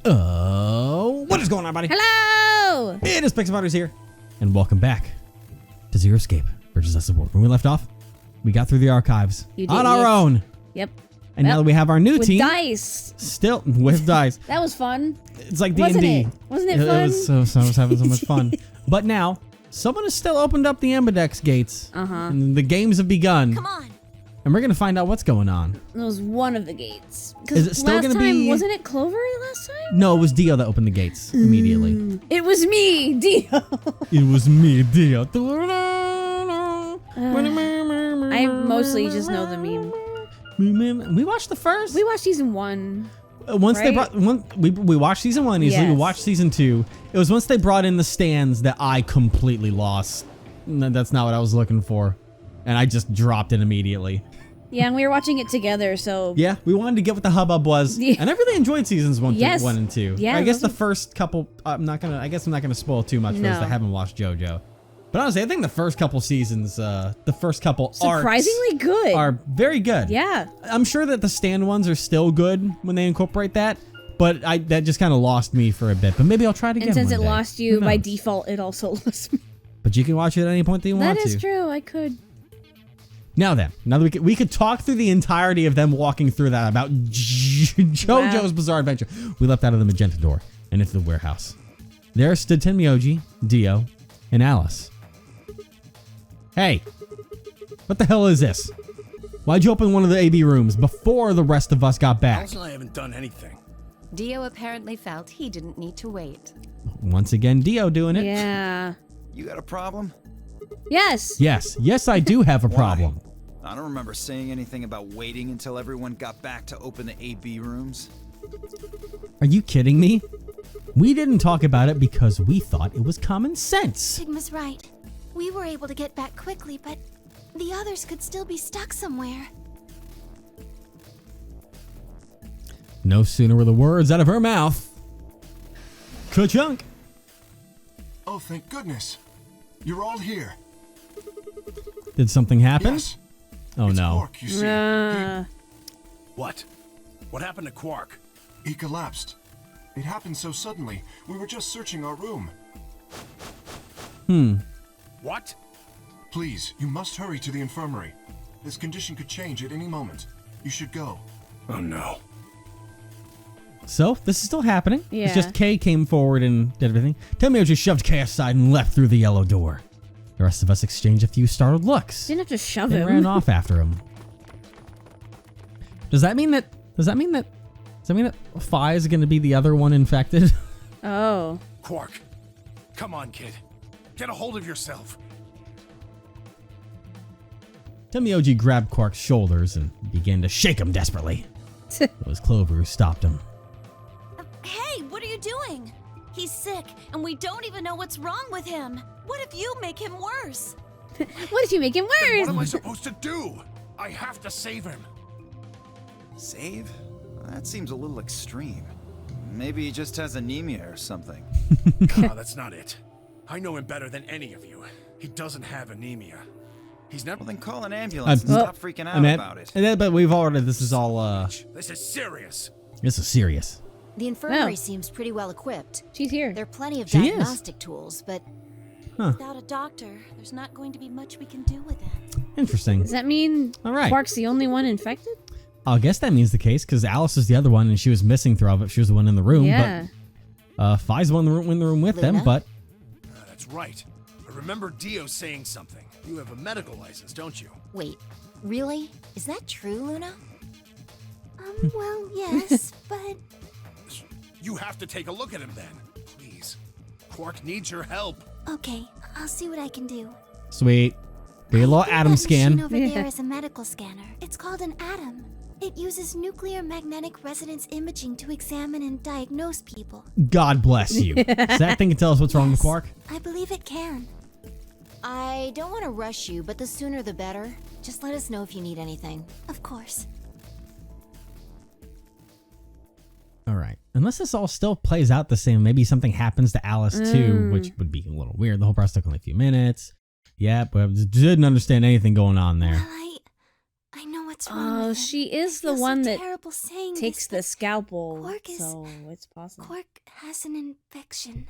What is going on, buddy? Hello! It is Pixelpotters here, and welcome back to Zero Escape Versus Less Support. When we left off, we got through the archives on our own. Yep. And now that we have our new with team. dice. Still, with dice. That was fun. It's like D&D. Wasn't it fun? It was so I was having so much fun. But now, someone has still opened up the Ambidex gates. And the games have begun. Come on. And we're going to find out what's going on. It was one of the gates. Is it still going to be... Wasn't it Clover last time? No, it was Dio that opened the gates immediately. It was me, Dio. It was me, Dio. I mostly just know the meme. We watched the first. We watched season 1. Once right? they brought we watched season 1 easily. Yes. We watched season 2. It was once they brought in the stands that I completely lost. That's not what I was looking for, and I just dropped it immediately. Yeah, and we were watching it together, so Yeah, we wanted to get what the hubbub was, and I really enjoyed seasons 1 and 2. Yeah, I guess the first couple. I guess I'm not gonna spoil too much for those that haven't watched JoJo. But honestly, I think the first couple seasons, the first couple surprisingly good are very good. Yeah. I'm sure that the stand ones are still good when they incorporate that, but that just kind of lost me for a bit. But maybe I'll try it again. And since one it day. lost you by default, it also lost me. But you can watch it at any point that you want to. That is true. I could. Now that we could talk through the entirety of them walking through that about JoJo's Bizarre Adventure. We left out of the magenta door and into the warehouse. There stood Tenmyoji, Dio, and Alice. Hey, what the hell is this? Why'd you open one of the AB rooms before the rest of us got back? Alice and I haven't done anything. Dio apparently felt he didn't need to wait. Once again, Dio doing it. Yeah. You got a problem? Yes. Yes, I do have a problem. I don't remember saying anything about waiting until everyone got back to open the AB rooms. Are you kidding me? We didn't talk about it because we thought it was common sense. Sigma's right. We were able to get back quickly, but the others could still be stuck somewhere. No sooner were the words out of her mouth. Ka-chunk. Oh, thank goodness. You're all here. Did something happen? Yes. Oh It's no. Quark, you see. What? What happened to Quark? He collapsed. It happened so suddenly. We were just searching our room. What? Please, you must hurry to the infirmary. His condition could change at any moment. You should go. Oh no. So, this is still happening. Yeah. It's just Kay came forward and did everything. Tenmyo just shoved Kay aside and left through the yellow door. The rest of us exchanged a few startled looks. Didn't have to shove They him. ran off after him. Does that mean that Phi is going to be the other one infected? Oh. Quark. Come on, kid. Get a hold of yourself. Tenmyoji grabbed Quark's shoulders and began to shake him desperately. It was Clover who stopped him. Hey, what are you doing? He's sick, and we don't even know what's wrong with him. What if you make him worse? What if you make him Then worse? what am I supposed to do? I have to save him. Save? That seems a little extreme. Maybe he just has anemia or something. No, that's not it. I know him better than any of you. He doesn't have anemia. He's never... Well, then call an ambulance and stop freaking out about it. But we've already, this is all, This is serious. this is serious. The infirmary Oh. seems pretty well equipped. She's here. There are plenty of She is. diagnostic tools, but Without a doctor, there's not going to be much we can do with it. Interesting. Does that mean All right. Quark's the only one infected? I guess that means the case, because Alice is the other one, and she was missing throughout it. She was the one in the room, Yeah. but Phi's the one in the room with them, Luna? but... That's right. I remember Dio saying something. You have a medical license, don't you? wait, really? Is that true, Luna? Well, yes, but... You have to take a look at him then. Please. Quark needs your help. Okay, I'll see what I can do. Sweet. Be a little atom That scan. machine over Yeah. there is a medical scanner. It's called an atom. It uses nuclear magnetic resonance imaging to examine and diagnose people. God bless you. So that thing can tell us what's wrong with Yes, Quark? I believe it can. I don't want to rush you, but the sooner the better. Just let us know if you need anything. Of course. All right. Unless this all still plays out the same, maybe something happens to Alice too, which would be a little weird. The whole process took only a few minutes. Yeah, but I didn't understand anything going on there. Well, I know what's what's wrong Oh, with him. she is I the feel one so that terrible saying takes the this, scalpel, Quark is- so it's possible. Quark has an infection.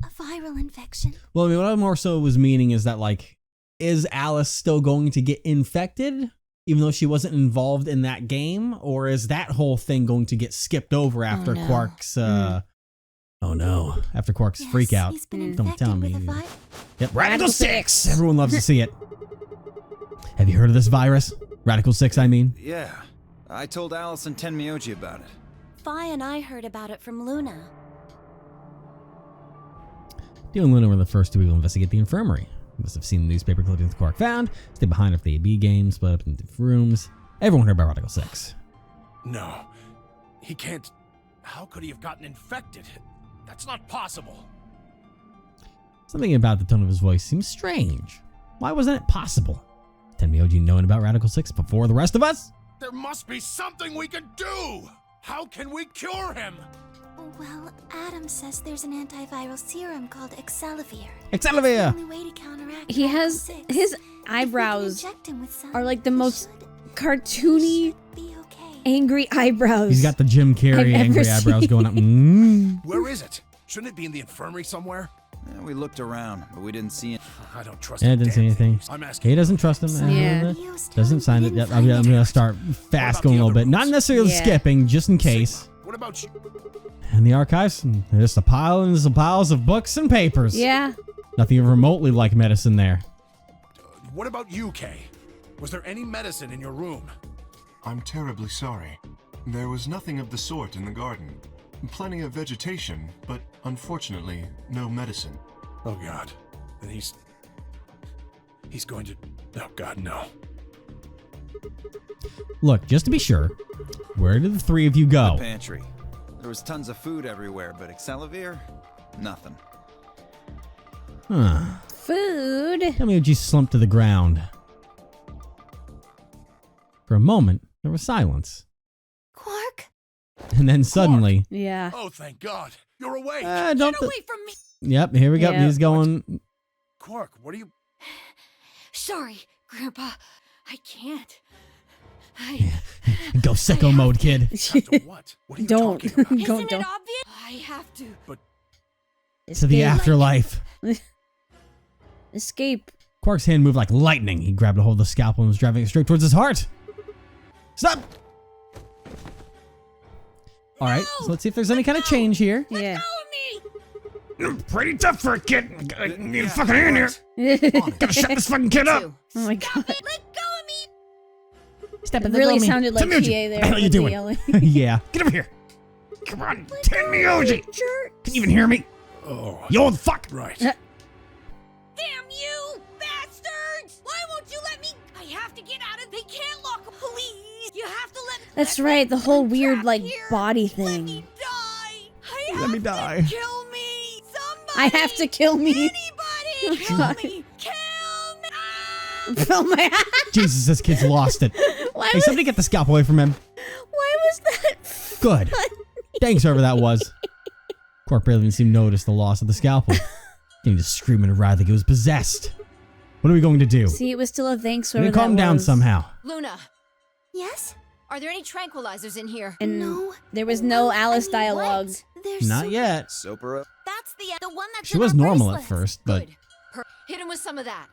A viral infection. Well, I mean, what I more so was meaning is that, like, is Alice still going to get infected, even though she wasn't involved in that game? Or is that whole thing going to get skipped over after no. Quark's, after Quark's Yes, freak out? he's been Don't infected tell with me. a vi- Yep, Radical Radical 6! Six. Everyone loves to see it. Have you heard of this virus? Radical 6, I mean. Yeah, I told Alice and Tenmyoji about it. Fi and I heard about it from Luna. Dio and Luna were the first to investigate the infirmary. You must have seen the newspaper clippings Quark found, stay behind after the AB game, split up into different rooms. Everyone heard about Radical 6. No. He can't. How could he have gotten infected? That's not possible. Something about the tone of his voice seems strange. Why wasn't it possible? Tenmyoji knowing about Radical 6 before the rest of us? There must be something we can do! How can we cure him? Well, Adam says there's an antiviral serum called Excelivir. Excelivir! The only way to counteract He Radical has 6. his If we can eyebrows inject him with some, are like the he most should cartoony, be okay. angry eyebrows. He's got the Jim Carrey I've ever angry eyebrows seen. going up. Where is it? Shouldn't it be in the infirmary somewhere? Yeah, we looked around, but we didn't see it. I don't trust Yeah, a didn't damn see anything. thing. I'm asking. He doesn't trust him. Yeah. Leo's Doesn't telling sign me it he yet. didn't I'm find going to it. start fast about going a the little other bit. Not rooms? necessarily Yeah. skipping, just in case. What about you? And the archives, just a pile and some piles of books and papers. Yeah. Nothing remotely like medicine there. What about you, Kay? Was there any medicine in your room? I'm terribly sorry. There was nothing of the sort in the garden. Plenty of vegetation, but unfortunately, no medicine. Oh God. Then he's going to. Oh God, no. Look, just to be sure, where did the three of you go? Pantry. There was tons of food everywhere, but Excelivir? Nothing. Huh. Food. Tenmyoji slumped to the ground. For a moment, there was silence. Quark? And then suddenly, Yeah. Oh, thank God. You're awake. Get don't. away from me! Yep, here we go. Yeah. He's going. Quark, what are you? Sorry, Grandpa. I can't. Go sicko mode, kid. Have to what? What are you Don't. talking about? Isn't Don't. it obvious? I have to. But To the Escape. afterlife. Escape. Quark's hand moved like lightning. He grabbed a hold of the scalpel and was driving it straight towards his heart. Stop! All right, so let's see if there's any kind of change here. Yeah. Pretty tough for a kid. Yeah, fucking in here. Gotta shut this fucking kid up. Oh my God. Let go of me! Step It really sounded like Tenmyoji, TA there. what the hell are you with the doing? yelling. Yeah, get over here. Come on, Tenmyoji. Can you even hear me? oh, You old fuck. right. Damn you, bastards! Why won't you let me? I have to get out of. They can't lock. Please, you have to let me. That's let right, me- the whole I'm weird, trapped like, here. body Let thing. me die. Let me die. Kill me. Somebody. I have to kill me. Anybody, kill God. me. Kill me. Ah! Oh my. Jesus, this kid's lost it. Why Hey, was, somebody get the scalpel away from him. why was that? Good. Thanks, whoever that was. Quark barely even seemed to notice the loss of the scalpel. He just screaming and writhing like it was possessed. What are we going to do? See, it was still a thanks. We need Whoever to calm that down was. somehow. Luna, Yes? are there any tranquilizers in here? And No. there was no Alice I mean, what? dialogue. There's Not so- yet. Sopera? That's the one that's She in was our normal at bracelets. first, but Good. Hit him with some of that.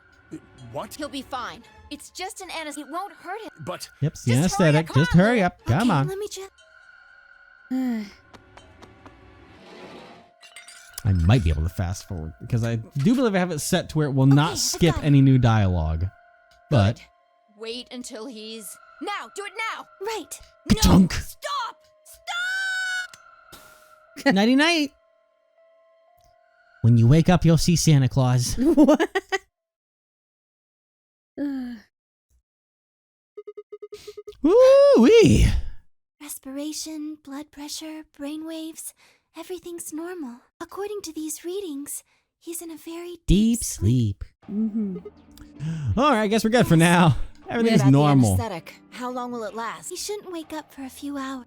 What? He'll be fine. It's just an anesthetic. It won't hurt him. But yep, the Just hurry anesthetic. up, Just come on, hurry up. Okay, Come on. let me just... I might be able to fast forward because I do believe I have it set to where it will not I've skip got it. any new dialogue. But Good. Wait until he's. Now! Do it now! Right. No! Ka-chunk. Stop! Stop! nighty night. When you wake up, you'll see Santa Claus. What? Woo-wee. Respiration, blood pressure, brain waves, everything's normal. According to these readings, he's in a very Deep sleep. Mm-hmm. All right, I guess we're good for now. Everything's About the normal. anesthetic. How long will it last? He shouldn't wake up for a few hours.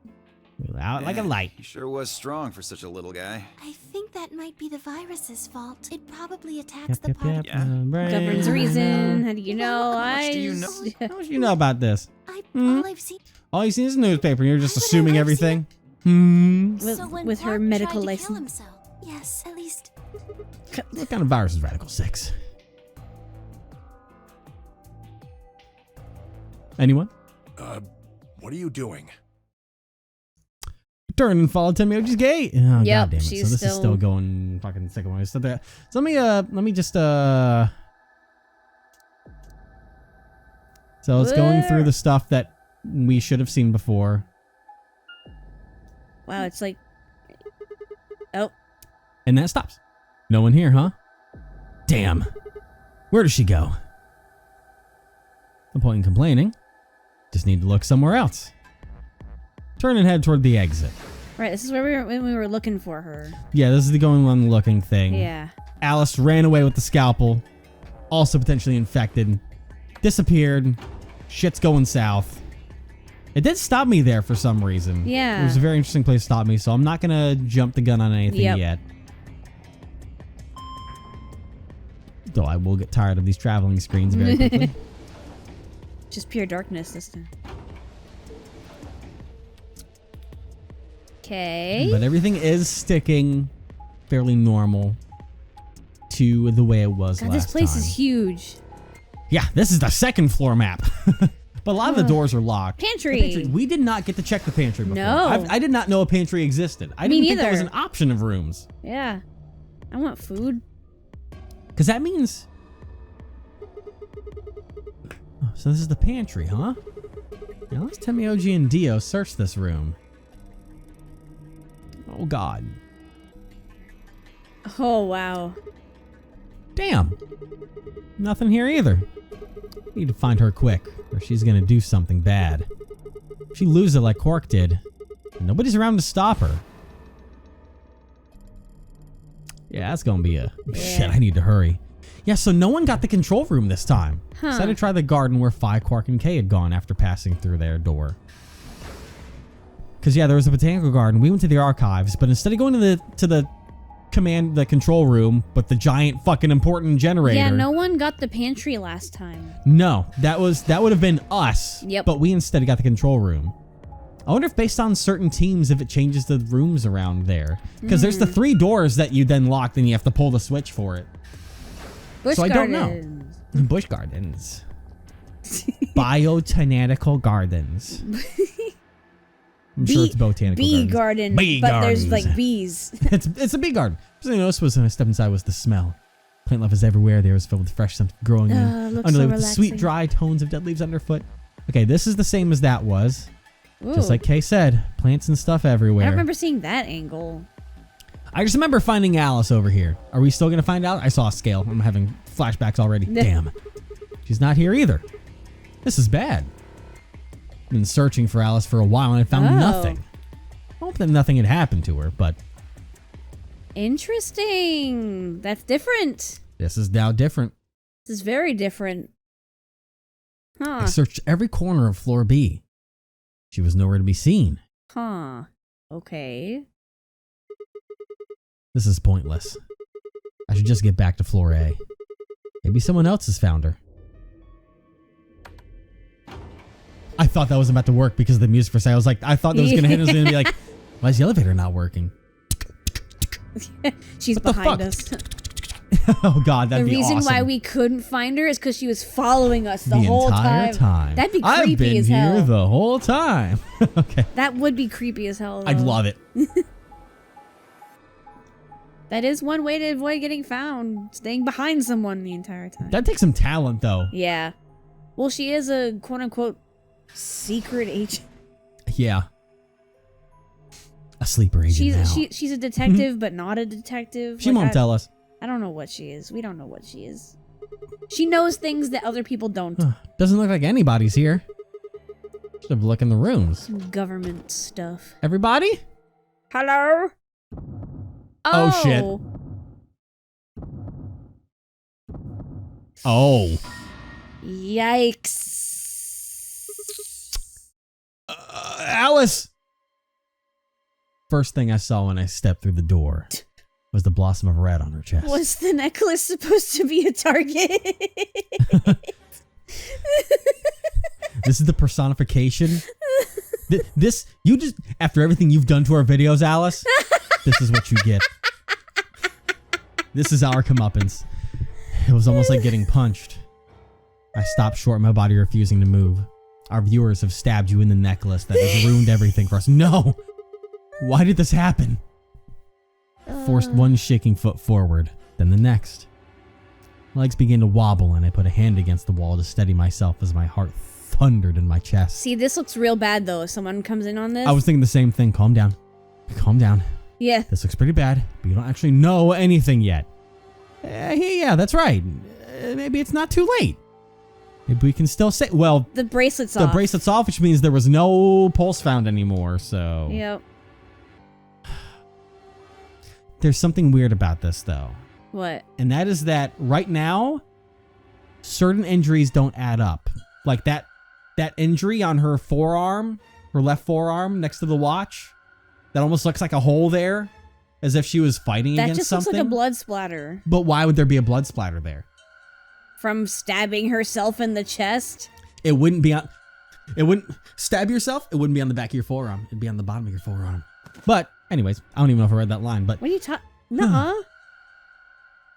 Out like a Yeah, light. He sure was strong for such a little guy. I think that might be the virus's fault. It probably attacks Yep, the yep, part yep. Yeah. Brain. Governs reason. How do you know? much do you know? How much do you know about this? I all I've seen. All you see is a newspaper. And you're just Why would I assuming ever everything. Hmm. So when with her Clark medical tried to kill license. himself, Yes, at least. What kind of virus is Radical 6? Anyone? What are you doing? Turn and follow Tenmyoji's gate. Oh, Yep, God damn it. So she's this is still- still going fucking second way. So let me just so it's going through the stuff that we should have seen before. Wow, it's like. Oh, And that stops. No one here, huh? Damn. Where does she go? No point in complaining. Just need to look somewhere else. Turn and head toward the exit. right. This is where when we were looking for her. Yeah, this is the going on looking thing. Yeah. Alice ran away with the scalpel. Also potentially infected. Disappeared. Shit's going south. It did stop me there for some reason. Yeah. It was a very interesting place to stop me, so I'm not gonna jump the gun on anything Yep. yet. Though I will get tired of these traveling screens very quickly. Just pure darkness this time. Okay. But everything is sticking fairly normal to the way it was God, last this place time. is huge. Yeah, this is the second floor map. But a lot of the doors are locked. Pantry. The we did not get to check the pantry before. No. I did not know a pantry existed. I Me didn't think that was neither. an option of rooms. Yeah. I want food. Because that means... Oh, so this is the pantry, huh? Now let's Tenmyoji and Dio search this room. Oh, God. Oh, wow. Damn. Nothing here either. Need to find her quick, or she's gonna do something bad. If she loses it like Quark did, nobody's around to stop her. Yeah, that's gonna be a... Shit, I need to hurry. Yeah, so no one got the control room this time. Huh. Decided to try the garden where Phi, Quark, and Kay had gone after passing through their door. Because, yeah, there was a botanical garden. We went to the archives, but instead of going to the control room, but the giant fucking important generator. Yeah, no one got the pantry last time. No, that would have been us. Yep. But we instead got the control room. I wonder if based on certain teams, if it changes the rooms around there. Because there's the 3 doors that you then locked and you have to pull the switch for it. Bush So I don't know. gardens. Bush gardens. Botanical gardens. I'm sure it's botanical Bee gardens. garden. Bee but gardens. there's like bees. It's a bee garden. First thing I noticed was when I stepped inside was the smell. Plant life is everywhere. The air was filled with fresh scent growing in. Looks Underlay so with the sweet, relaxing. dry tones of dead leaves underfoot. Okay, this is the same as that was. Just Ooh. like Kay said, plants and stuff I everywhere. don't remember seeing that angle. I just remember finding Alice over here. Are we still going to find out? I saw a scale. I'm having flashbacks already. Damn. She's not here either. This is bad. I've been searching for Alice for a while and I found nothing. I hope that nothing had happened to her, but Interesting. That's different. this is now different. This is very different. I Huh. searched every corner of floor B. She was nowhere to be seen. Huh. Okay. This is pointless. I should just get back to floor A. Maybe someone else has found her. I thought that was about to work because of the music for a second. I was like, I thought that was going to hit. It was going to be like, why is the elevator not working? She's What the behind fuck? us. Oh, God, The that'd be reason awesome. why we couldn't find her is because she was following us the, the whole entire time. That'd be I've creepy been as here hell. the whole time. Okay. That would be creepy as hell. I'd though. love it. That is one way to avoid getting found. Staying behind someone the entire time. That takes some talent, though. Yeah. Well, she is a quote unquote secret agent. Yeah. A sleeper agent now. She's a detective, but not a detective. She won't tell us. I don't know what she is. We don't know what she is. She knows things that other people don't. Doesn't look like anybody's here. Should have looked in the rooms. Some government stuff. Everybody? Hello? Oh, shit. Oh. Yikes. Alice! First thing I saw when I stepped through the door was the blossom of red on her chest. Was the necklace supposed to be a target? This is the personification. This, you just, after everything you've done to our videos, Alice, this is what you get. This is our comeuppance. It was almost like getting punched. I stopped short, my body refusing to move. Our viewers have stabbed you in the necklace that has ruined everything for us. No! Why did this happen? Forced one shaking foot forward, then the next. Legs began to wobble and I put a hand against the wall to steady myself as my heart thundered in my chest. See, this looks real bad though. If someone comes in on this. I was thinking the same thing. Calm down. Calm down. Yeah. This looks pretty bad, but you don't actually know anything yet. Yeah, that's right. Maybe it's not too late. Maybe we can still say, well, the bracelet's off. The bracelet's off, which means there was no pulse found anymore, so. Yep. There's something weird about this, though. What? And that is that right now, certain injuries don't add up. Like that injury on her forearm, her left forearm next to the watch, that almost looks like a hole there, as if she was fighting That against just something. looks like a blood splatter. But why would there be a blood splatter there? From stabbing herself in the chest? It wouldn't be on... It wouldn't... Stab yourself? It wouldn't be on the back of your forearm. It'd be on the bottom of your forearm. But, anyways, I don't even know if I read that line, but... What are you talking... Nuh-uh.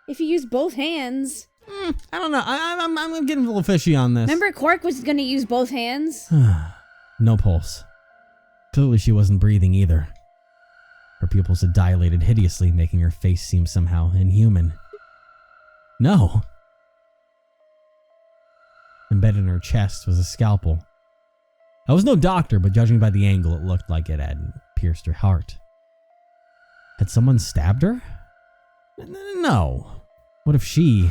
If you use both hands... I don't know. I'm getting a little fishy on this. Remember Quark was going to use both hands? No pulse. Clearly she wasn't breathing either. Her pupils had dilated hideously, making her face seem somehow inhuman. No. Embedded in her chest was a scalpel. I was no doctor, but judging by the angle, it looked like it had pierced her heart. Had someone stabbed her? No. What if she...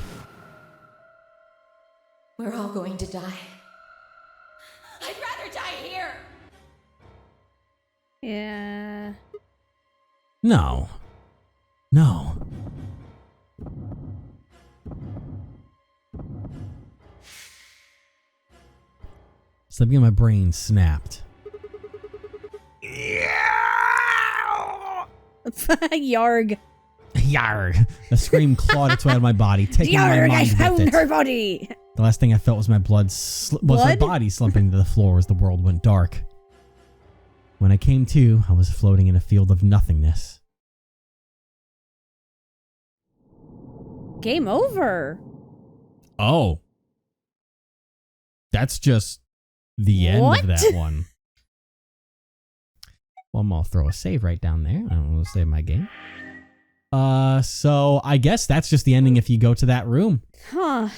We're all going to die. I'd rather die here. Yeah. No. No. Something in my brain snapped. Yarg. Yarg. A scream clawed its way out of my body, taking my Yarg, mind I with found it. her body. The last thing I felt was my my body slumping to the floor as the world went dark. When I came to, I was floating in a field of nothingness. Game over. Oh. That's just the end What? of that one. Well, I'm gonna throw a save right down there. I'm gonna save my game. So I guess that's just the ending if you go to that room. Huh.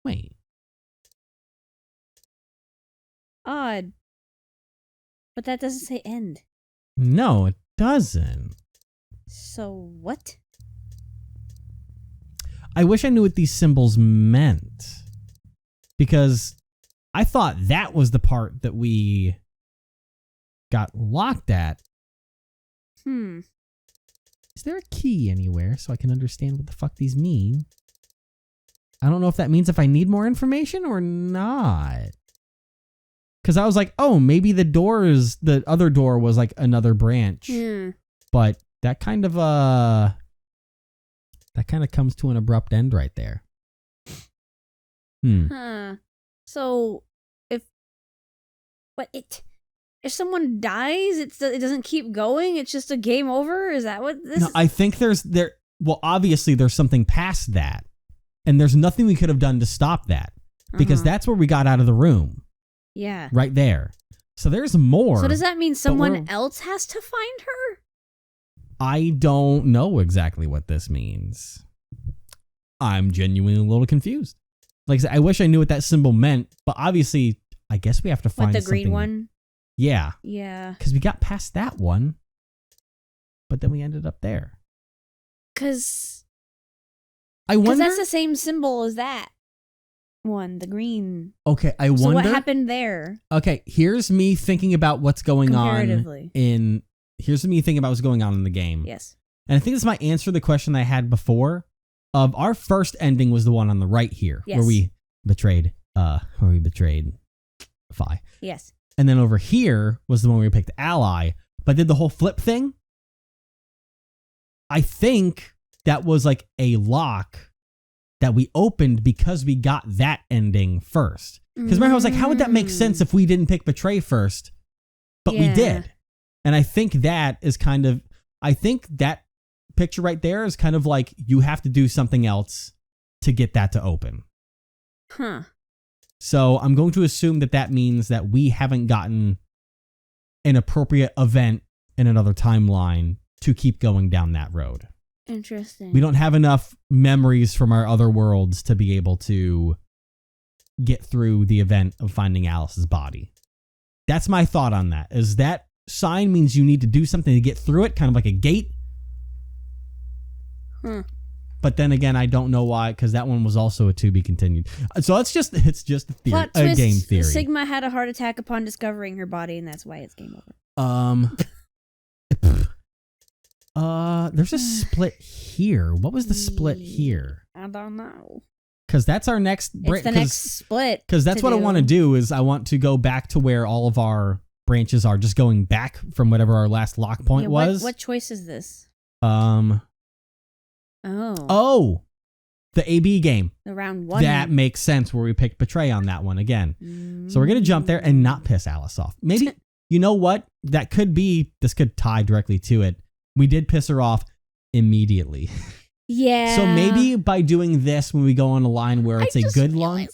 Wait. Odd. But that doesn't say end. No, it doesn't. So what? I wish I knew what these symbols meant. Because I thought that was the part that we got locked at. Is there a key anywhere so I can understand what the fuck these mean? I don't know if that means if I need more information or not. Because I was like, oh, maybe the other door was like another branch. But that kind of comes to an abrupt end right there. Huh. So if someone dies, it doesn't keep going. It's just a game over. Is that what this? No, I think well, obviously there's something past that, and there's nothing we could have done to stop that because that's where we got out of the room. Yeah. Right there. So there's more. So does that mean someone else has to find her? I don't know exactly what this means. I'm genuinely a little confused. Like I said, I wish I knew what that symbol meant, but obviously, I guess we have to find the green something. one? Yeah. Yeah. Because we got past that one, but then we ended up there. Because I wonder. That's the same symbol as that one, the green. Okay, I wonder. So what happened there? Okay, here's me thinking about what's going on Comparatively. Here's me thinking about what's going on in the game. Yes. And I think this might answer the question I had before. Of our first ending was the one on the right here, yes. where we betrayed Phi. Yes. And then over here was the one where we picked Ally, but did the whole flip thing. I think that was like a lock that we opened because we got that ending first. Because remember, I was like, how would that make sense if we didn't pick Betray first? But we did. And I think that is kind of, I think that picture right there is kind of like you have to do something else to get that to open. Huh. So I'm going to assume that that means that we haven't gotten an appropriate event in another timeline to keep going down that road. Interesting. We don't have enough memories from our other worlds to be able to get through the event of finding Alice's body. That's my thought on that. Is that sign means you need to do something to get through it, kind of like a gate? But then again, I don't know why, because that one was also a to be continued. So it's just a theory, Plot a twist, game theory. Sigma had a heart attack upon discovering her body, and that's why it's game over. There's a split here. What was the split here? I don't know. Because that's our next It's the next split. Because that's what I want to do is I want to go back to where all of our branches are, just going back from whatever our last lock point was. What choice is this? Oh, the AB game. The round one. That makes sense where we picked Betray on that one again. So we're going to jump there and not piss Alice off. Maybe, you know what? That could be, this could tie directly to it. We did piss her off immediately. Yeah. So maybe by doing this when we go on a line where it's a good line.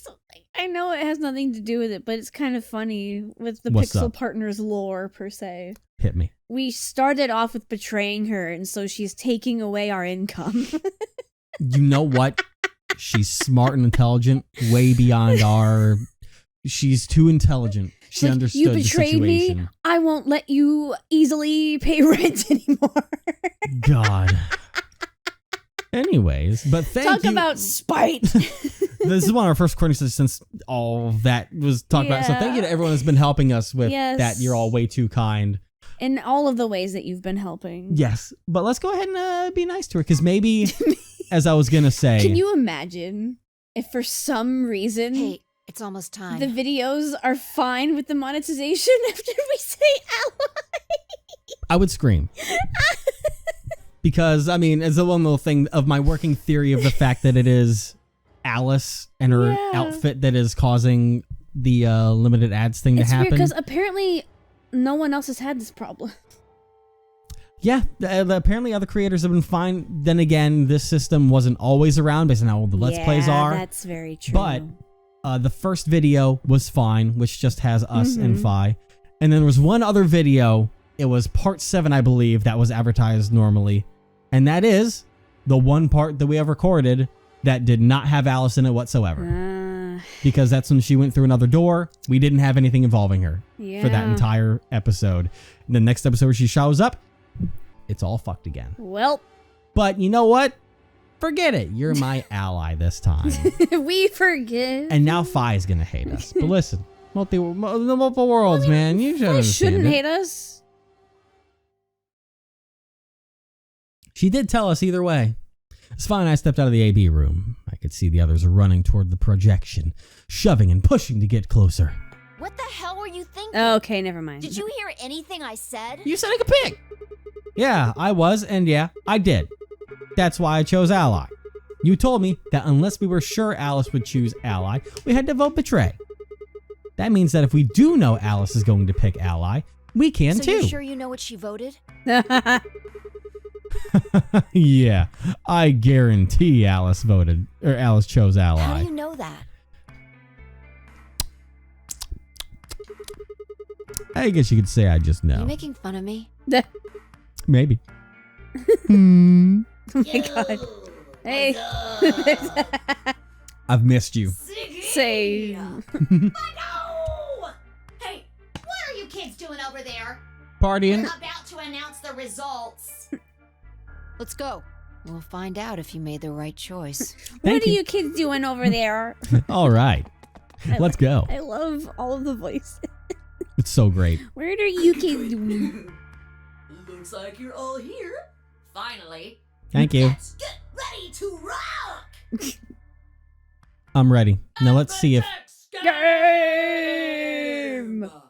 I know it has nothing to do with it, but it's kind of funny with the What's Pixel up? Partners lore, per se. Hit me. We started off with betraying her, and so she's taking away our income. You know what? She's smart and intelligent, way beyond our... She's too intelligent. She understood you the betrayed situation. me. I won't let you easily pay rent anymore. God. Anyways, but thank you. Talk about spite. This is one of our first recordings since all of that was talked about. So thank you to everyone that's been helping us with that. You're all way too kind. In all of the ways that you've been helping. Yes. But let's go ahead and be nice to her. Because maybe, as I was going to say. Can you imagine if for some reason... Hey, it's almost time. The videos are fine with the monetization after we say ally. I would scream. Because, I mean, it's a one little thing of my working theory of the fact that it is Alice and her outfit that is causing the limited ads thing to happen. It's weird because apparently no one else has had this problem. Yeah, apparently other creators have been fine. Then again, this system wasn't always around based on how old the Let's Plays are. That's very true. But the first video was fine, which just has us and Fi. And then there was one other video. It was part 7, I believe, that was advertised normally. And that is the one part that we have recorded that did not have Alice in it whatsoever. Because that's when she went through another door. We didn't have anything involving her for that entire episode. The next episode where she shows up, it's all fucked again. Well. But you know what? Forget it. You're my ally this time. We forgive. And now Fi's going to hate us. But listen, multiple worlds, man. You should understand shouldn't it. hate us. She did tell us either way. It's fine. I stepped out of the AB room. I could see the others running toward the projection, shoving and pushing to get closer. What the hell were you thinking? Okay, never mind. Did you hear anything I said? You said I could pick. Yeah, I was, and yeah, I did. That's why I chose Ally. You told me that unless we were sure Alice would choose Ally, we had to vote Betray. That means that if we do know Alice is going to pick Ally, we can so too. you're sure you know what she voted? Yeah, I guarantee Alice chose Ally. How do you know that? I guess you could say I just know. Are you making fun of me? Maybe. Oh my god. Hey. I've missed you. Same. No! Hey, what are you kids doing over there? Partying. We're about to announce the results. Let's go. We'll find out if you made the right choice. What are you kids doing over there? All right. Let's go. I love all of the voices. It's so great. What are you kids doing? Looks like you're all here. Finally. Thank you. Let's get ready to rock! I'm ready. Now let's see if... Game! Round 1!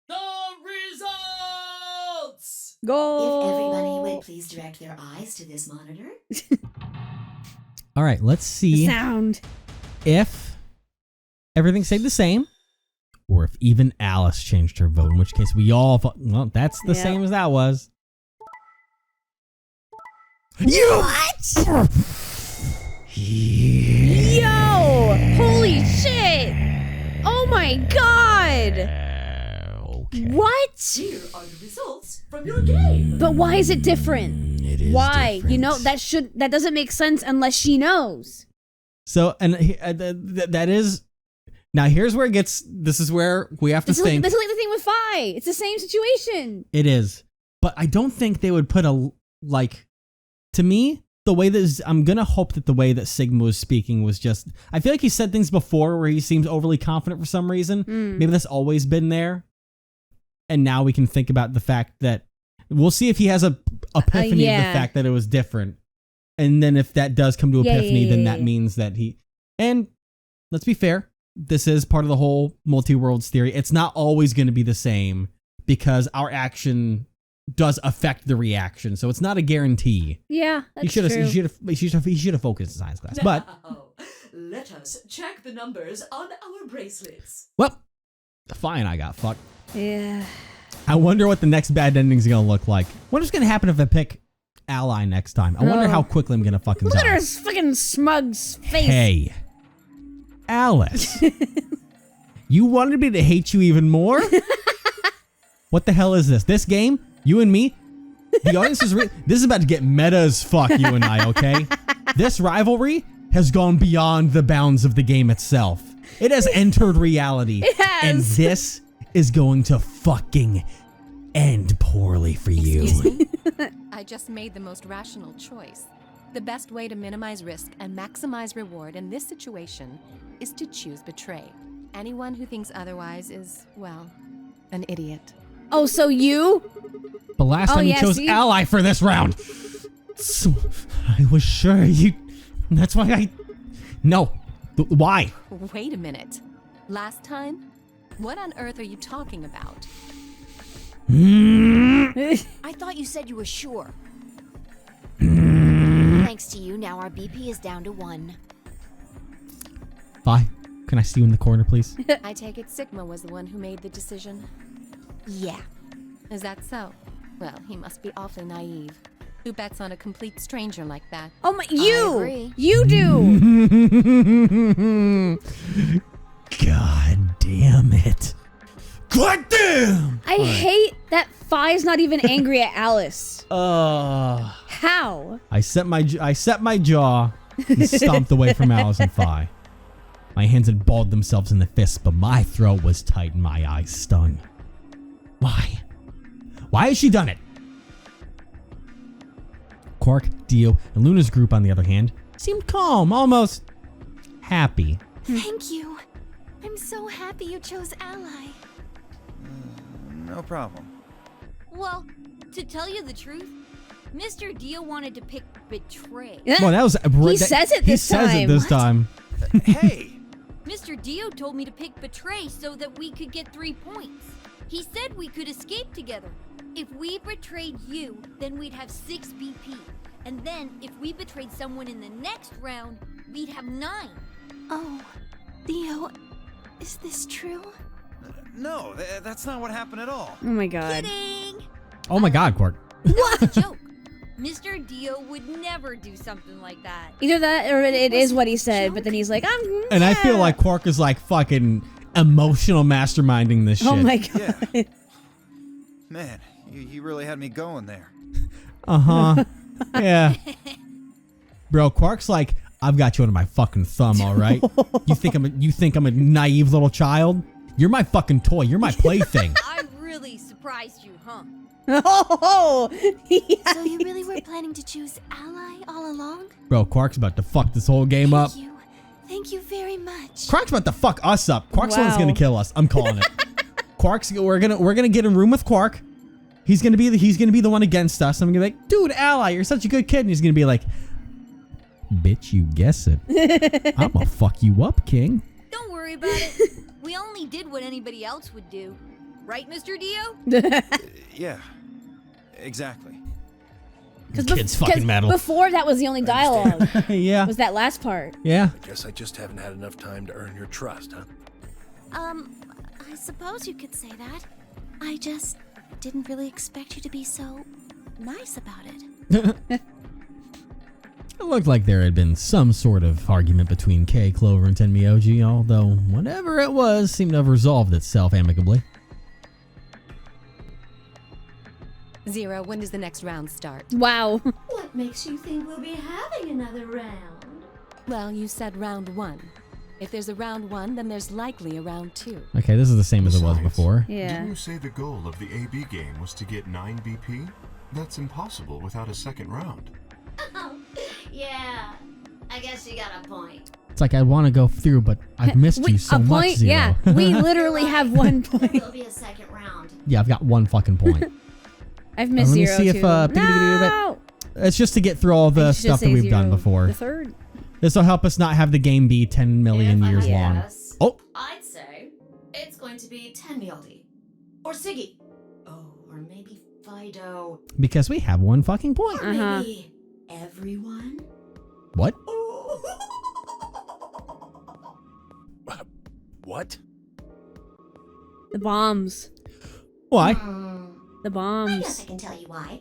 The results! Go! If everybody would please direct their eyes to this monitor. All right, let's see Sound. if everything stayed the same or if even Alice changed her vote, in which case we all well, that's the same as that was. What? Yo! Holy shit! Oh my god! Okay. What? Here are the results from your game. But why is it different? It is Why? different. You know, that doesn't make sense unless she knows. So, and that is... Now, here's where it gets... This is where we have to think... This is like the thing with Fi. It's the same situation. It is. But I don't think they would put a... Like, to me, the way that... I'm going to hope that the way that Sigma was speaking was just... I feel like he said things before where he seems overly confident for some reason. Maybe that's always been there. And now we can think about the fact that... We'll see if he has a epiphany of the fact that it was different. And then if that does come to epiphany, then that means that he... And let's be fair. This is part of the whole multi-worlds theory. It's not always going to be the same because our action does affect the reaction. So it's not a guarantee. Yeah, that's true. He should have focused in science class. But Let us check the numbers on our bracelets. well, fine, I got fucked. Yeah. I wonder what the next bad ending is going to look like. What is going to happen if I pick Ally next time? I wonder how quickly I'm going to fucking Look die. at her fucking smug face. Hey, Alice, you wanted me to hate you even more? What the hell is this? This game? You and me? The audience is... This is about to get meta as fuck, you and I, okay? This rivalry has gone beyond the bounds of the game itself. It has entered reality. It has. And this is going to fucking end poorly for you. Excuse me? I just made the most rational choice. The best way to minimize risk and maximize reward in this situation is to choose betray. Anyone who thinks otherwise is, well, an idiot. Oh, so you? But last time you chose Ally for this round. So I was sure you... That's why I... No. Why? Wait a minute. Last time? What on earth are you talking about? I thought you said you were sure. Thanks to you, now our BP is down to 1. Bye. Can I see you in the corner, please? I take it Sigma was the one who made the decision. Yeah. Is that so? Well, he must be awfully naive. Who bets on a complete stranger like that? Oh my, I you! agree. You do! God damn it. God damn! I hate that Fi's not even angry at Alice. How? I set my jaw and stomped away from Alice and Fi. My hands had balled themselves in the fists, but my throat was tight and my eyes stung. Why? Why has she done it? Quark, Dio, and Luna's group, on the other hand, seemed calm, almost happy. Thank you. I'm so happy you chose Ally. No problem. Well, to tell you the truth, Mr. Dio wanted to pick Betray. Well, that was He says it this time. He says it this time. Hey! Mr. Dio told me to pick Betray so that we could get 3 points. He said we could escape together. If we betrayed you, then we'd have 6 BP. And then, if we betrayed someone in the next round, we'd have 9. Oh, Theo, is this true? No, that's not what happened at all. Oh my god. Kidding! Oh my god, Quark. That was a joke. Mr. Dio would never do something like that. Either that or it is what he said, but then he's like, And I feel like Quark is like fucking emotional masterminding this shit. Oh my god. Yeah. Man, you really had me going there. Uh-huh. Yeah. Bro, Quark's like, I've got you under my fucking thumb, all right? You think I'm a naive little child? You're my fucking toy. You're my plaything. I really surprised you, huh? Oh, So you really were planning to choose Ally all along? Bro, Quark's about to fuck this whole game up. Thank you. Thank you very much. Quark's about to fuck us up. Quark's the one that's Wow. gonna kill us. I'm calling it. We're gonna get in a room with Quark. He's gonna be the one against us. I'm gonna be like, dude, Ally, you're such a good kid. And he's gonna be like, bitch, you guess it. I'm gonna fuck you up, King. Don't worry about it. We only did what anybody else would do. Right, Mr. Dio? Yeah, exactly. Kids fucking metal. Before that was the only dialogue. Yeah. Was that last part? Yeah. I guess I just haven't had enough time to earn your trust, huh? I suppose you could say that. I just didn't really expect you to be so nice about it. It looked like there had been some sort of argument between Kay, Clover, and Tenmyoji, although whatever it was seemed to have resolved itself amicably. Zero, when does the next round start? Wow. What makes you think we'll be having another round? Well, you said round 1. If there's a round 1, then there's likely a round 2. Okay, this is the same as it was Besides, before. Yeah. Didn't you say the goal of the AB game was to get 9 BP? That's impossible without a second round. Oh, yeah. I guess you got a point. It's like I want to go through, but I've missed you so a much, point? Zero. Yeah. We literally have 1 point. There'll be a second round. Yeah, I've got 1 fucking point. I've missed Let me Zero see too. if, No! It's just to get through all I the should stuff that say we've done Zero before. The third. This will help us not have the game be 10 million If I years had to long. guess, Oh, I'd say it's going to be Tenmyoji. Or Siggy. Oh, or maybe Fido. because we have 1 fucking point. Or maybe everyone. What? What? The bombs. Why? The I guess I bombs. can tell you why.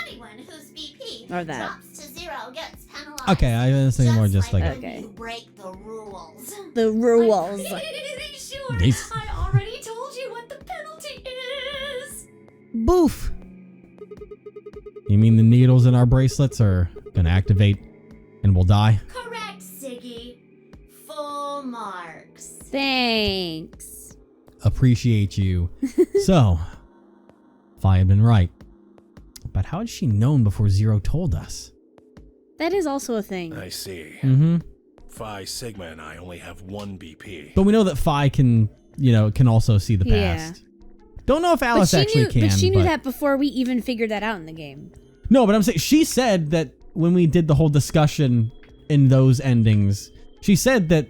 Anyone whose BP Or that. drops to 0 gets penalized. Okay, I was thinking more just like... when Okay. you break the rules. The rules. I'm pretty sure These- I already told you what the penalty is. Boof. You mean the needles in our bracelets are gonna activate and we'll die? Correct, Siggy. Full marks. Thanks. Appreciate you. So, if I had been right. But how had she known before Zero told us? That is also a thing. I see. Mm-hmm. Phi Sigma and I only have 1 BP. But we know that Phi can, can also see the Yeah. past. Don't know if Alice actually can. But she knew that before we even figured that out in the game. No, but I'm saying she said that when we did the whole discussion in those endings, she said that,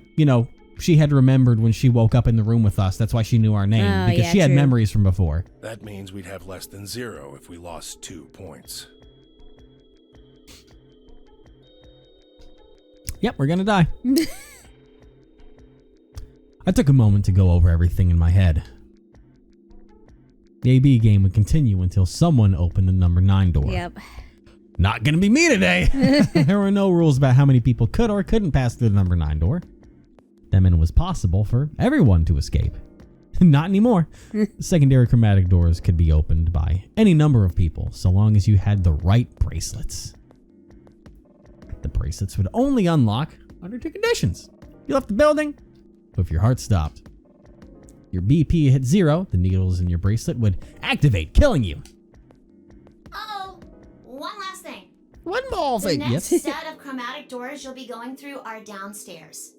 she had remembered when she woke up in the room with us. That's why she knew our name, Oh, because yeah, she had true. memories from before. That means we'd have less than 0 if we lost 2 points. Yep, we're gonna die. I took a moment to go over everything in my head. The AB game would continue until someone opened the number 9 door. Yep. Not gonna be me today. There were no rules about how many people could or couldn't pass through the number 9 door. That meant it was possible for everyone to escape. Not anymore. Secondary chromatic doors could be opened by any number of people, so long as you had the right bracelets. The bracelets would only unlock under 2 conditions. You left the building, or if your heart stopped. Your BP hit 0, the needles in your bracelet would activate, killing you. Oh, one last thing. One ball The thing. next Yes. set of chromatic doors you'll be going through are downstairs.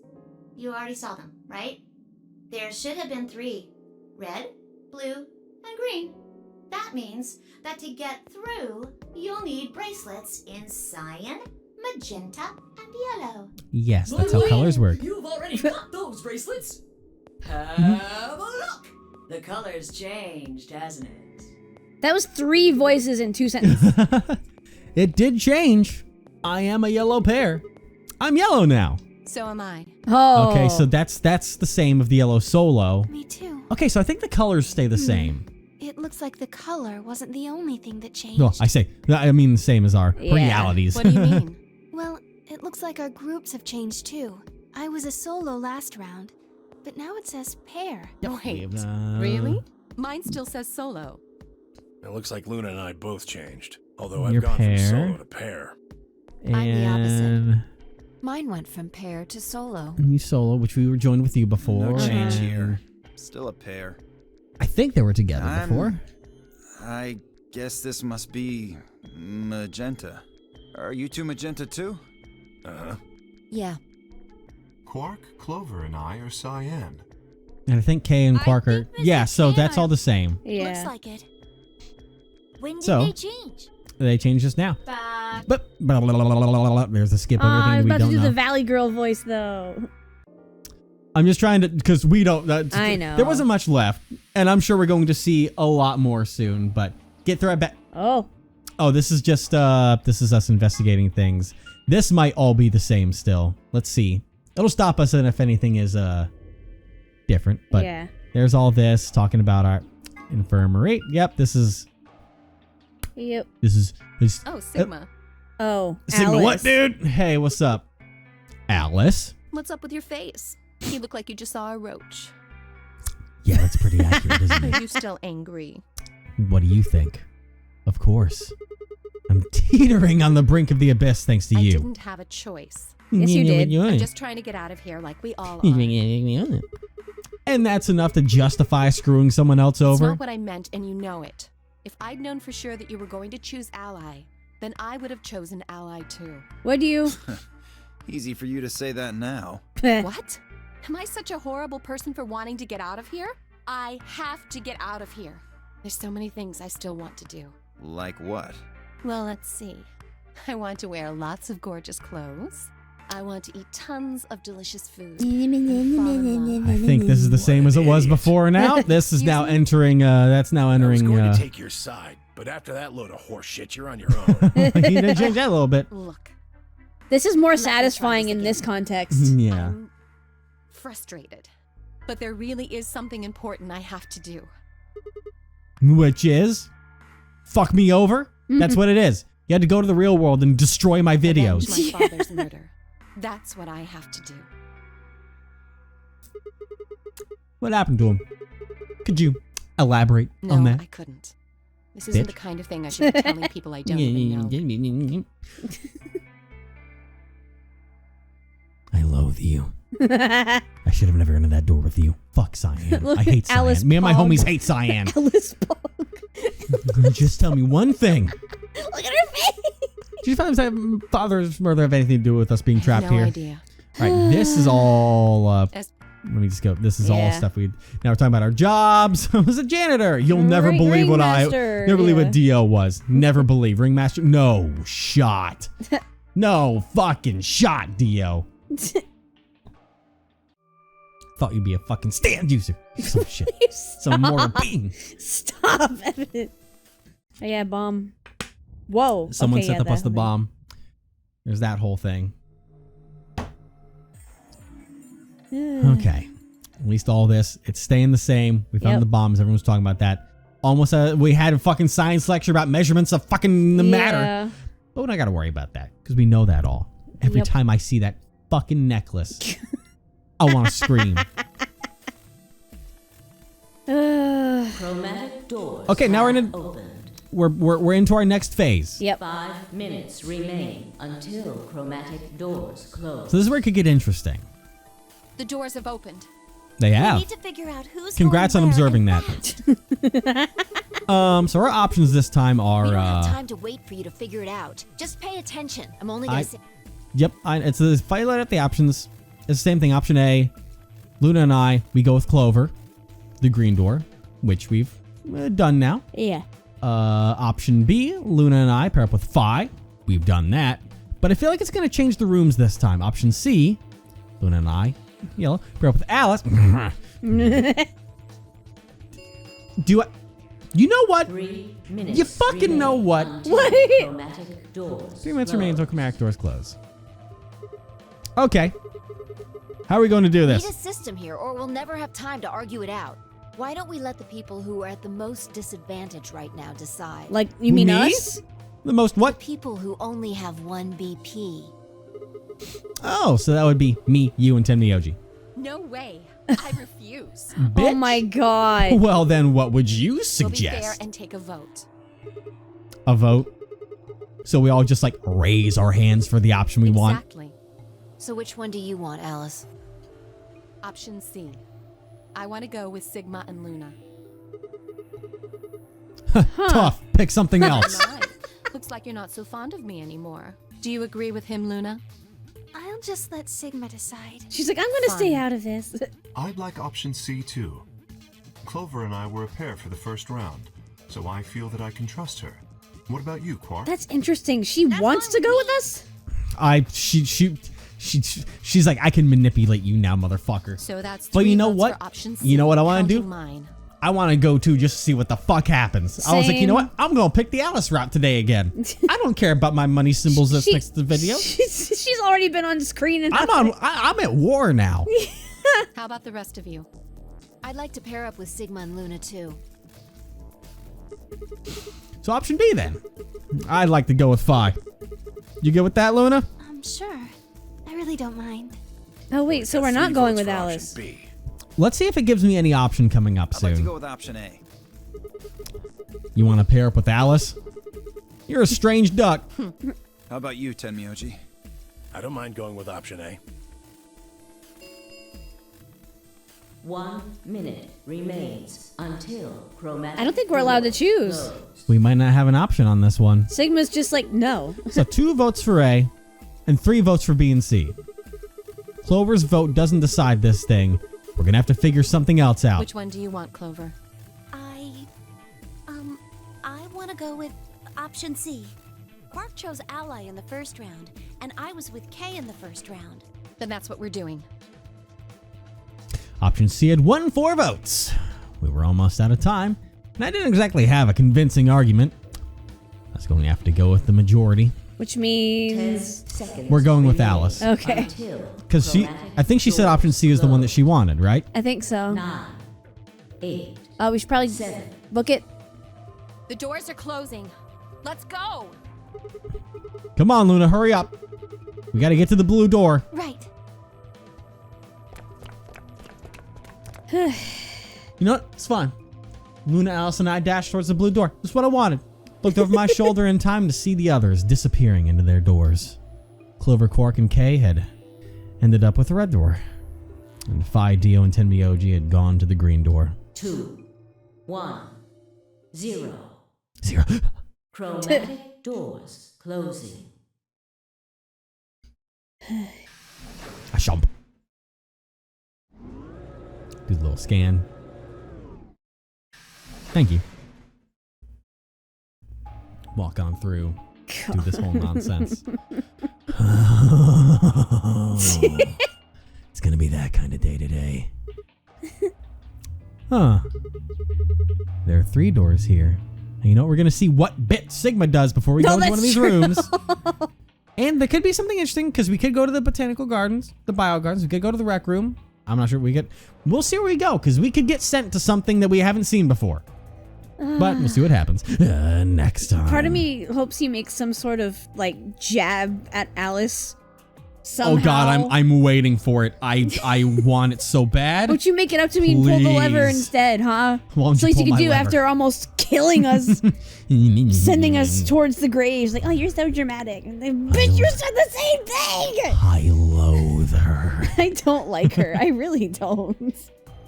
You already saw them, right? There should have been 3. Red, blue, and green. That means that to get through, you'll need bracelets in cyan, magenta, and yellow. Yes, that's how colors work. You've already got those bracelets. Have a look. The color's changed, hasn't it? That was 3 voices in 2 sentences. It did change. I am a yellow pear. I'm yellow now. So am I. Oh. Okay, so that's the same of the yellow solo. Me too. Okay, so I think the colors stay the same. It looks like the color wasn't the only thing that changed. No, I mean the same as our Yeah. realities. What do you mean? Well, it looks like our groups have changed too. I was a solo last round, but now it says pair. Wait, Uh, really? Mine still says solo. It looks like Luna and I both changed. Although Your I've gone pair. from solo to pair. And I'm the opposite. Mine went from pair to solo. you solo, which we were joined with you before. No change and here. Still a pair. I think they were together before. I guess this must be magenta. Are you 2 magenta too? Uh-huh. Yeah. Quark, Clover, and I are cyan. And I think Kay and Quark are... Yeah, so that's all the same. Yeah. Looks like it. When did So- they change? They changed just now. Back. But blah, blah, blah, blah, blah, blah, blah. There's a skip I everything was we about to don't do know. the Valley Girl voice though. I'm just trying to, because we don't. I know. There wasn't much left, and I'm sure we're going to see a lot more soon. But get through. I bet. Oh. Oh, this is just this is us investigating things. This might all be the same still. Let's see. It'll stop us if anything is different. But Yeah. there's all this talking about our infirmary. Yep, this is Yep. this. Oh, Sigma. Oh, Sigma, Alice. what, dude? Hey, what's up, Alice? What's up with your face? You look like you just saw a roach. Yeah, that's pretty accurate, isn't Are it? you still angry? What do you think? Of course. I'm teetering on the brink of the abyss thanks to I you. didn't have a choice. Yes, you did. I'm just trying to get out of here like we all are. And that's enough to justify screwing someone else It's over? not what I meant, and you know it. If I'd known for sure that you were going to choose ally, then I would have chosen ally too. Would you? Easy for you to say that now. What? Am I such a horrible person for wanting to get out of here? I have to get out of here. There's so many things I still want to do. Like what? Well, let's see. I want to wear lots of gorgeous clothes. I want to eat tons of delicious food. and fall in love. I think this is the same as it was before now. This is now entering, that's now I was entering, going to take your side, but after that load of horse shit, you're on your own. you did change that a little bit. Look, This is more Let me try satisfying this in this again. context. Yeah. I'm frustrated. But there really is something important I have to do. Which is, fuck me over? That's what it is. You had to go to the real world and destroy my videos. Avenge my father's murder. That's what I have to do. What happened to him? Could you elaborate No, on that? I couldn't. This isn't Bitch. the kind of thing I should be telling people I don't even know. I loathe you. I should have never entered that door with you. Fuck Cyan. Look I hate at Alice Cyan. Me and my Pog. homies hate Cyan. Alice Pog. Just tell me one thing. Look at her face. Do you find that father's murder have anything to do with us being trapped no here? idea. All right, this is all. As- Let me just go. This is all Yeah. stuff we. Now we're talking about our jobs. I was a janitor. You'll never Ring- believe what I. ringmaster, Never believe yeah. what Dio was. Never believe ringmaster. No shot. No fucking shot, Dio. Thought you'd be a fucking stand user. Some shit. Some mortal being. Stop, Evan. Oh, yeah, bomb. Whoa. Someone okay, set yeah, up us that the thing. bomb. There's that whole thing. Okay. At least all this, it's staying the same. We found Yep. the bombs. Everyone was talking about that. Almost, we had a fucking science lecture about measurements of fucking the matter. Yeah. But we don't got to worry about that because we know that all. Every Yep. time I see that fucking necklace, I want to scream. Chromatic doors. Okay, now we're have in. opened. We're into our next phase. Yep. 5 minutes remain until chromatic doors close. So this is where it could get interesting. The doors have opened. They We have. need to figure out who's Congrats on going where observing and that. So our options this time are. We don't have time to wait for you to figure it out. Just pay attention. I'm only gonna I- say. Yep, it's the fight light up the options. It's the same thing. Option A, Luna and I, we go with Clover, the green door, which we've done now. Yeah. Option B, Luna and I pair up with Phi. We've done that. But I feel like it's going to change the rooms this time. Option C, Luna and I, yellow, pair up with Alice. Do I... You know what? 3 minutes. You fucking know remain what? until What? chromatic doors 3 minutes close. remain until chromatic doors close. Okay. How are we going to do We this? need a system here, or we'll never have time to argue it out. Why don't we let the people who are at the most disadvantage right now decide? Like, you mean Me? us? The most what? People who only have 1 BP. Oh, so that would be me, you, and Tenmyoji. No way. I refuse. Oh Bitch. my god. Well, then what would you We'll be fair suggest? and take a vote. A vote? So we all just like raise our hands for the option we want? Exactly. So which one do you want, Alice? Option C. I want to go with Sigma and Luna. Tough. Pick something else. My, looks like you're not so fond of me anymore. Do you agree with him, Luna? I'll just let Sigma decide. She's like, I'm gonna stay Fine. out of this. I'd like option C too. Clover and I were a pair for the first round, so I feel that I can trust her. What about you, Quark? That's interesting. She wants to go with us? She's like, I can manipulate you now, motherfucker. So that's But three you know votes what? for option You know what I wanna counting do? Mine. I want to go to just to see what the fuck happens. I was like, you know what? I'm going to pick the Alice route today again. I don't care about my money symbols that's next to the video. She's already been on screen. And I'm at war now. How about the rest of you? I'd like to pair up with Sigma and Luna too. So option B then. I'd like to go with Phi. You good with that, Luna? Sure. I really don't mind. Oh wait, so we're not going with Alice. Let's see if it gives me any option coming up soon. I'd like to go with option A. You want to pair up with Alice? You're a strange duck. How about you, Tenmyoji? I don't mind going with option A. 1 minute remains until chromatic. I don't think we're allowed to choose. close. We might not have an option on this one. Sigma's just like, no. So 2 votes for A and 3 votes for B and C. Clover's vote doesn't decide this thing. We're going to have to figure something else out. Which one do you want, Clover? I want to go with option C. Quark chose Ally in the first round, and I was with Kay in the first round. Then that's what we're doing. Option C had 1 4 votes. We were almost out of time, and I didn't exactly have a convincing argument. I was going to have to go with the majority. Which means 10 seconds. We're going with Alice. Okay. Because I think she said option C is the one that she wanted, right? I think so. 9, 8. We should probably 7. book it. The doors are closing. Let's go. Come on, Luna, hurry up. We got to get to the blue door. Right. You know what? It's fine. Luna, Alice, and I dashed towards the blue door. That's what I wanted. Looked over my shoulder in time to see the others disappearing into their doors. Clover, Quark, and Kay had ended up with the red door. And Phi, Dio, and Tenmyoji had gone to the green door. 2, 1, 0. 0. Chromatic doors closing. A shump. Do the little scan. Thank you. Walk on through. God. Do this whole nonsense. It's gonna be that kind of day today. Huh. There are 3 doors here. And you know what? We're gonna see what bit Sigma does before we go into one of these rooms. And there could be something interesting because we could go to the botanical gardens, the bio gardens. We could go to the rec room. I'm not sure we'll see where we go because we could get sent to something that we haven't seen before. But we'll see what happens next time. Part of me hopes he makes some sort of like jab at Alice. Somehow. Oh God, I'm waiting for it. I want it so bad. Would you make it up to me and pull the lever instead, huh? Won't so you you pull could my do lever? after almost killing us, sending us towards the graves. Like, oh, you're so dramatic. And then, bitch, you said the same thing. I loathe her. I don't like her. I really don't.